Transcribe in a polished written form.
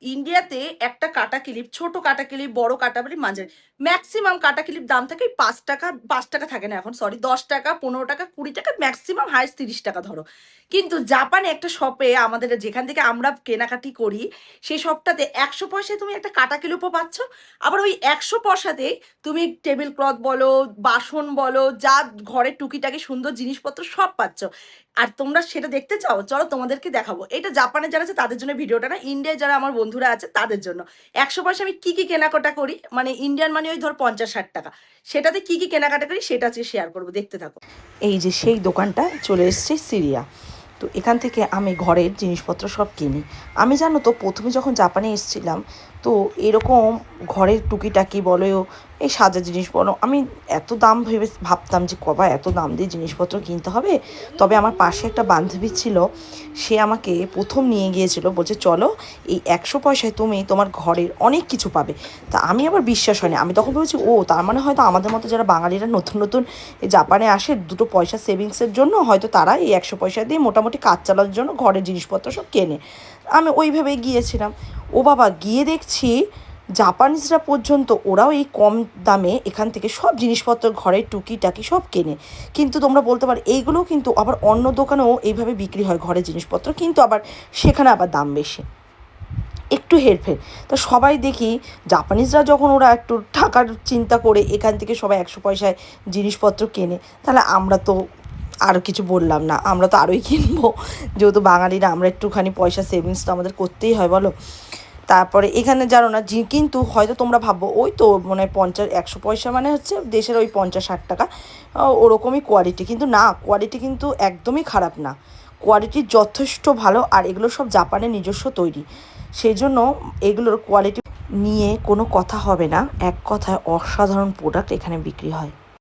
ইন্ডিয়াতে একটা কাটা ক্লিপ, ছোট কাটা ক্লিপ, বড় কাটা ক্লিপ, মাঝে ম্যাক্সিমাম কাটা ক্লিপ দাম থাকে 5 টাকা, 5 টাকা থাকে না এখন, সরি, 10 টাকা, 15 টাকা, 20 টাকা, ম্যাক্সিমাম হাইস্ট 30 টাকা ধরো। কিন্তু জাপানে একটা শপে আমাদের যেখান থেকে আমরা কেনাকাটি করি, সেই শপটাতে 100 পয়সায় তুমি একটা কাটা ক্লিপও পাচ্ছ। আবার ওই 100 পয়সাতেই তুমি টেবিল ক্লথ বলো, বাসন বলো, যা ঘরের টুকিটাকি সুন্দর জিনিসপত্র সব পাচ্ছ। আর তোমরা সেটা দেখতে চাও, চলো তোমাদেরকে দেখাবো। এটা জাপানে যারা আছে তাদের জন্য ভিডিওটা না, ইন্ডিয়ায় যারা আমার বন্ধুরা আছে তাদের জন্য। 100 পয়সা আমি কি কি কেনাকাটা করি, মানে ইন্ডিয়ান মানে ওই ধর 50-60 টাকা, সেটাতে কি কি কেনাকাটা করি সেটা আজকে শেয়ার করবো, দেখতে থাকো। এই যে সেই দোকানটা চলে এসছে, সিরিয়া। তো এখান থেকে আমি ঘরের জিনিসপত্র সব কিনি। আমি জানো তো প্রথমে যখন জাপানে এসেছিলাম, তো এরকম ঘরের টুকিটাকি বলো, এই সাজা জিনিস বলো, আমি এত দাম ভেবে ভাবতাম যে কবা এত দাম দিয়ে জিনিসপত্র কিনতে হবে। তবে আমার পাশে একটা বান্ধবী ছিল, সে আমাকে প্রথম নিয়ে গিয়েছিল, বলছে চলো এই 100 পয়সায় তুমি তোমার ঘরের অনেক কিছু পাবে। তা আমি আবার বিশ্বাস হয়নি, আমি তখন ভেবেছি ও তার মানে হয়তো আমাদের মতো যারা বাঙালিরা নতুন নতুন জাপানে আসে দুটো পয়সা সেভিংসের জন্য, হয়তো তারা এই 100 পয়সা দিয়ে মোটামুটি কাজ চালানোর জন্য ঘরের জিনিসপত্র সব কেনে। আমি ওইভাবেই গিয়েছিলাম। ও বাবা, গিয়ে দেখছি জাপানিজরা পর্যন্ত ওরাও এই কম দামে এখান থেকে সব জিনিসপত্র ঘরের টুকিটাকি সব কেনে। কিন্তু তোমরা বলতে পারো এইগুলোও কিন্তু আবার অন্য দোকানেও এইভাবে বিক্রি হয় ঘরের জিনিসপত্র, কিন্তু আবার সেখানে আবার দাম বেশি, একটু হেরফের। তো সবাই দেখি জাপানিজরা যখন ওরা একটু টাকার চিন্তা করে এখান থেকে সবাই 100 পয়সায় জিনিসপত্র কেনে, তাহলে আমরা তো আর কিছু বললাম না, আমরা তো আরোই কিনবো। যেহেতু বাঙালিরা আমরা একটুখানি পয়সা সেভিংস তো আমাদের করতেই হয় বলো। তারপরে এখানে জানো না কিন্তু হয়তো তোমরা ভাববো ওই তো মানে 50-100 পয়সা মানে হচ্ছে দেশের ওই 50-60 টাকা, ওরকমই কোয়ালিটি। কিন্তু না, কোয়ালিটি কিন্তু একদমই খারাপ না, কোয়ালিটি যথেষ্ট ভালো। আর এগুলো সব জাপানের নিজস্ব তৈরি, সেই জন্য এগুলোর কোয়ালিটি নিয়ে কোনো কথা হবে না। এক কথায় অসাধারণ প্রোডাক্ট এখানে বিক্রি হয়।